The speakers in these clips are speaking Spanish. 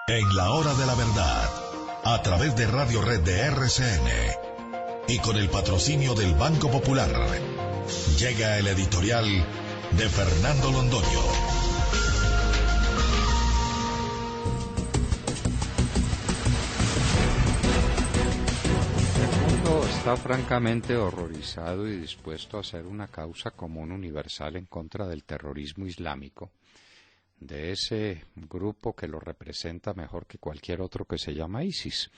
En la hora de la verdad, a través de Radio Red de RCN y con el patrocinio del Banco Popular, llega el editorial de Fernando Londoño. El mundo está francamente horrorizado y dispuesto a hacer una causa común universal en contra del terrorismo islámico, de ese grupo que lo representa mejor que cualquier otro, que se llama ISIS.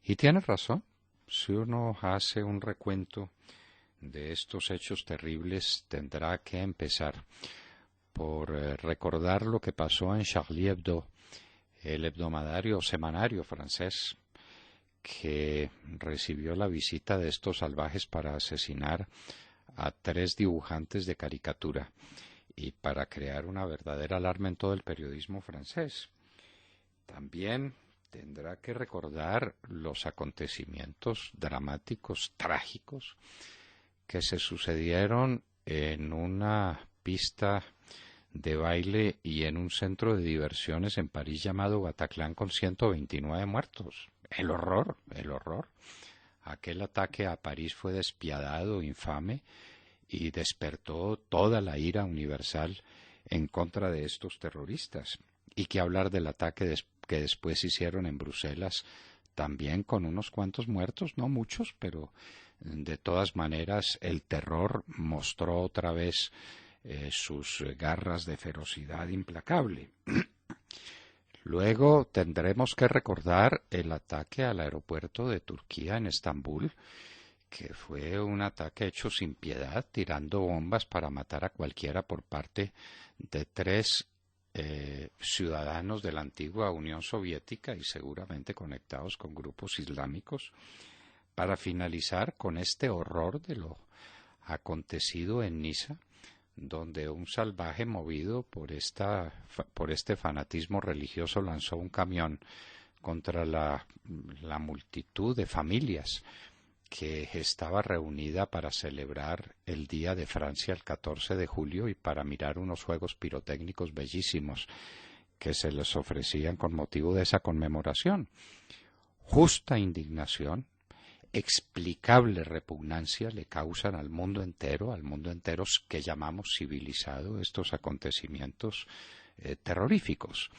Y tiene razón. Si uno hace un recuento de estos hechos terribles, tendrá que empezar por recordar lo que pasó en Charlie Hebdo, el hebdomadario o semanario francés, que recibió la visita de estos salvajes para asesinar a 3 dibujantes de caricatura y para crear una verdadera alarma en todo el periodismo francés. También tendrá que recordar los acontecimientos dramáticos, trágicos, que se sucedieron en una pista de baile y en un centro de diversiones en París llamado Bataclan, con 129 muertos. El horror, el horror. Aquel ataque a París fue despiadado, infame, y despertó toda la ira universal en contra de estos terroristas. Y que hablar del ataque que después hicieron en Bruselas, también con unos cuantos muertos, no muchos, pero de todas maneras el terror mostró otra vez sus garras de ferocidad implacable. Luego tendremos que recordar el ataque al aeropuerto de Turquía en Estambul, que fue un ataque hecho sin piedad, tirando bombas para matar a cualquiera por parte de 3 ciudadanos de la antigua Unión Soviética y seguramente conectados con grupos islámicos, para finalizar con este horror de lo acontecido en Niza, donde un salvaje movido por este fanatismo religioso lanzó un camión contra la multitud de familias que estaba reunida para celebrar el Día de Francia el 14 de julio y para mirar unos juegos pirotécnicos bellísimos que se les ofrecían con motivo de esa conmemoración. Justa indignación, explicable repugnancia le causan al mundo entero que llamamos civilizado, estos acontecimientos terroríficos.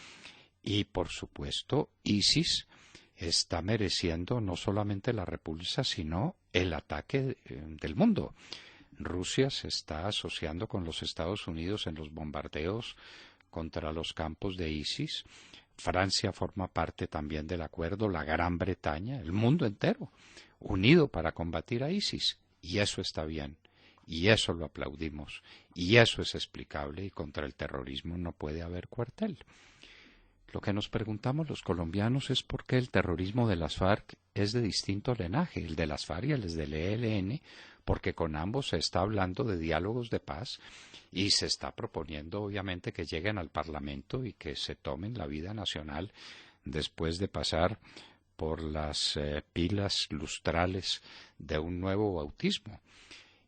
Y, por supuesto, ISIS está mereciendo no solamente la repulsa, sino el ataque del mundo. Rusia se está asociando con los Estados Unidos en los bombardeos contra los campos de ISIS. Francia forma parte también del acuerdo, la Gran Bretaña, el mundo entero, unido para combatir a ISIS. Y eso está bien, y eso lo aplaudimos, y eso es explicable, y contra el terrorismo no puede haber cuartel. Lo que nos preguntamos los colombianos es por qué el terrorismo de las FARC es de distinto linaje, el de las FARC y el del ELN, porque con ambos se está hablando de diálogos de paz y se está proponiendo obviamente que lleguen al Parlamento y que se tomen la vida nacional después de pasar por las pilas lustrales de un nuevo bautismo.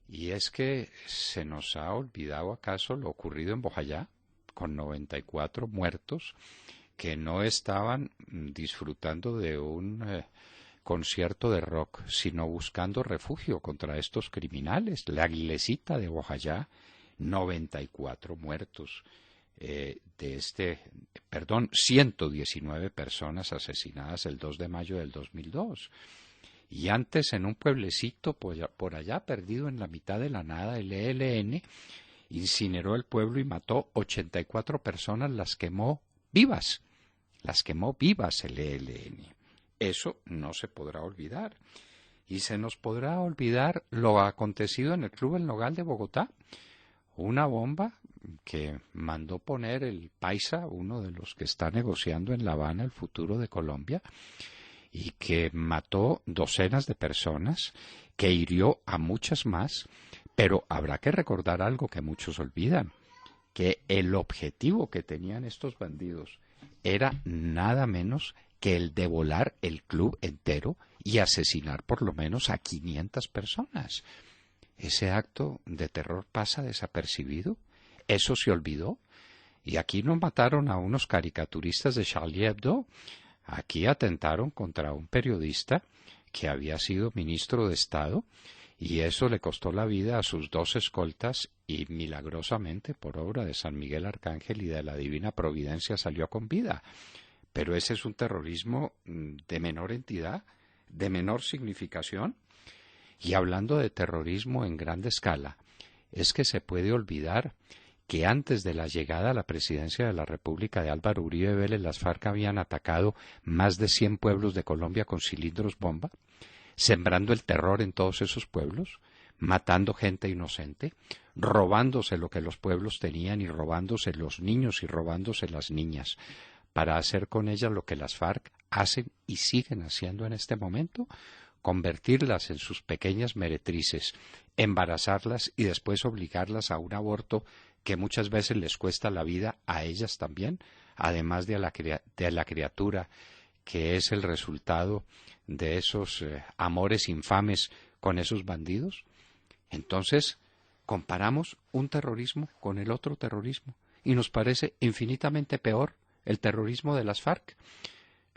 Y es que se nos ha olvidado acaso lo ocurrido en Bojayá, con 94 muertos, que no estaban disfrutando de un concierto de rock, sino buscando refugio contra estos criminales. La iglesita de Bojayá, 94 muertos, 119 personas asesinadas el 2 de mayo del 2002. Y antes, en un pueblecito por allá, perdido en la mitad de la nada, el ELN incineró el pueblo y mató 84 personas, las quemó vivas el ELN. Eso no se podrá olvidar. Y se nos podrá olvidar lo acontecido en el Club El Nogal de Bogotá, una bomba que mandó poner el Paisa, uno de los que está negociando en La Habana el futuro de Colombia, y que mató docenas de personas, que hirió a muchas más. Pero habrá que recordar algo que muchos olvidan, que el objetivo que tenían estos bandidos era nada menos que el de volar el club entero y asesinar por lo menos a 500 personas. Ese acto de terror pasa desapercibido. Eso se olvidó. Y aquí no mataron a unos caricaturistas de Charlie Hebdo, aquí atentaron contra un periodista que había sido ministro de Estado, y eso le costó la vida a sus 2 escoltas, y milagrosamente, por obra de San Miguel Arcángel y de la Divina Providencia, salió con vida. Pero ese es un terrorismo de menor entidad, de menor significación. Y hablando de terrorismo en grande escala, es que se puede olvidar que antes de la llegada a la presidencia de la República de Álvaro Uribe Vélez, las FARC habían atacado más de 100 pueblos de Colombia con cilindros bomba, sembrando el terror en todos esos pueblos, matando gente inocente, robándose lo que los pueblos tenían y robándose los niños y robándose las niñas, para hacer con ellas lo que las FARC hacen y siguen haciendo en este momento, convertirlas en sus pequeñas meretrices, embarazarlas y después obligarlas a un aborto que muchas veces les cuesta la vida a ellas también, además de la criatura que es el resultado de esos amores infames con esos bandidos. Entonces, comparamos un terrorismo con el otro terrorismo y nos parece infinitamente peor el terrorismo de las FARC.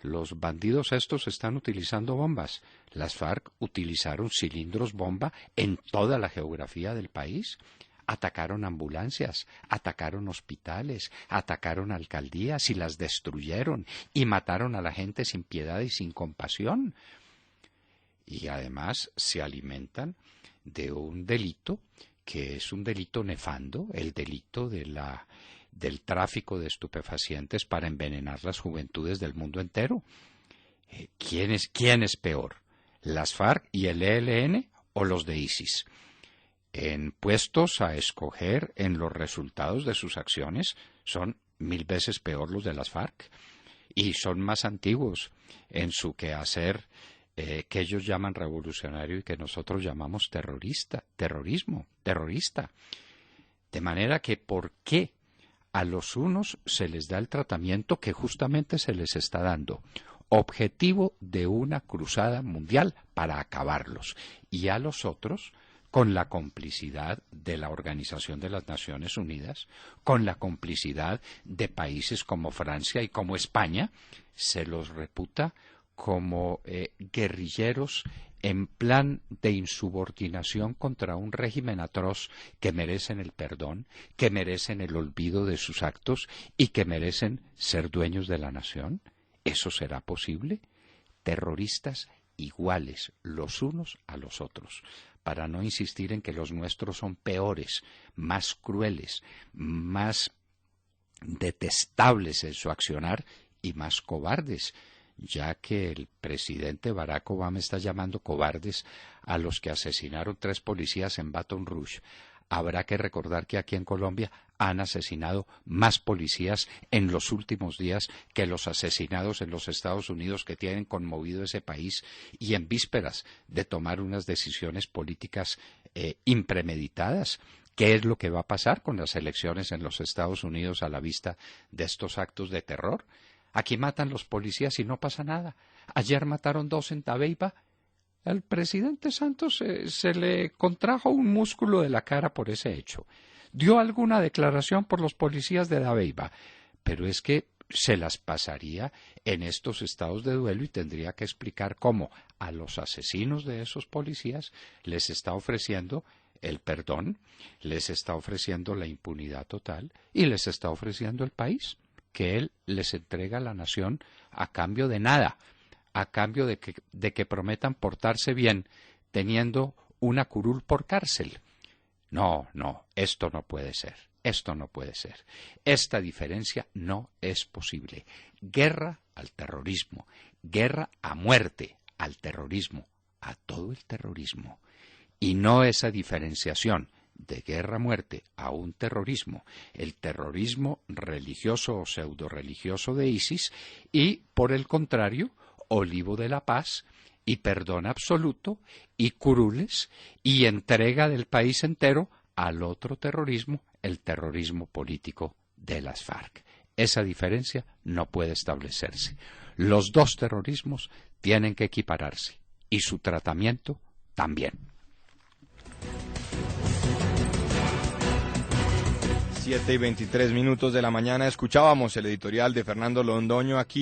Los bandidos estos están utilizando bombas. Las FARC utilizaron cilindros bomba en toda la geografía del país. Atacaron ambulancias, atacaron hospitales, atacaron alcaldías y las destruyeron y mataron a la gente sin piedad y sin compasión. Y además se alimentan de un delito que es un delito nefando, el delito del tráfico de estupefacientes para envenenar las juventudes del mundo entero. ¿Quién es peor? ¿Las FARC y el ELN o los de ISIS? Puestos a escoger en los resultados de sus acciones, son 1000 veces peor los de las FARC, y son más antiguos en su quehacer que ellos llaman revolucionario y que nosotros llamamos terrorista. De manera que, ¿por qué a los unos se les da el tratamiento que justamente se les está dando? Objetivo de una cruzada mundial para acabarlos, y a los otros, con la complicidad de la Organización de las Naciones Unidas, con la complicidad de países como Francia y como España, se los reputa como guerrilleros en plan de insubordinación contra un régimen atroz que merecen el perdón, que merecen el olvido de sus actos y que merecen ser dueños de la nación. ¿Eso será posible? Terroristas iguales los unos a los otros, para no insistir en que los nuestros son peores, más crueles, más detestables en su accionar y más cobardes, ya que el presidente Barack Obama está llamando cobardes a los que asesinaron 3 policías en Baton Rouge. Habrá que recordar que aquí en Colombia han asesinado más policías en los últimos días que los asesinados en los Estados Unidos, que tienen conmovido ese país, y en vísperas de tomar unas decisiones políticas impremeditadas. ¿Qué es lo que va a pasar con las elecciones en los Estados Unidos a la vista de estos actos de terror? Aquí matan los policías y no pasa nada. Ayer mataron 2 en Dabeiba. Al presidente Santos se le contrajo un músculo de la cara por ese hecho. Dio alguna declaración por los policías de Dabeiba, pero es que se las pasaría en estos estados de duelo y tendría que explicar cómo a los asesinos de esos policías les está ofreciendo el perdón, les está ofreciendo la impunidad total y les está ofreciendo el país, que él les entrega a la nación a cambio de nada, a cambio de que prometan portarse bien, teniendo una curul por cárcel. No, esto no puede ser, Esta diferencia no es posible. Guerra al terrorismo, guerra a muerte al terrorismo, a todo el terrorismo, y no esa diferenciación de guerra-muerte a un terrorismo, el terrorismo religioso o pseudo-religioso de ISIS, y, por el contrario, olivo de la paz y perdón absoluto y curules y entrega del país entero al otro terrorismo, el terrorismo político de las FARC. Esa diferencia no puede establecerse. Los 2 terrorismos tienen que equipararse y su tratamiento también. 7:23 de la mañana escuchábamos el editorial de Fernando Londoño aquí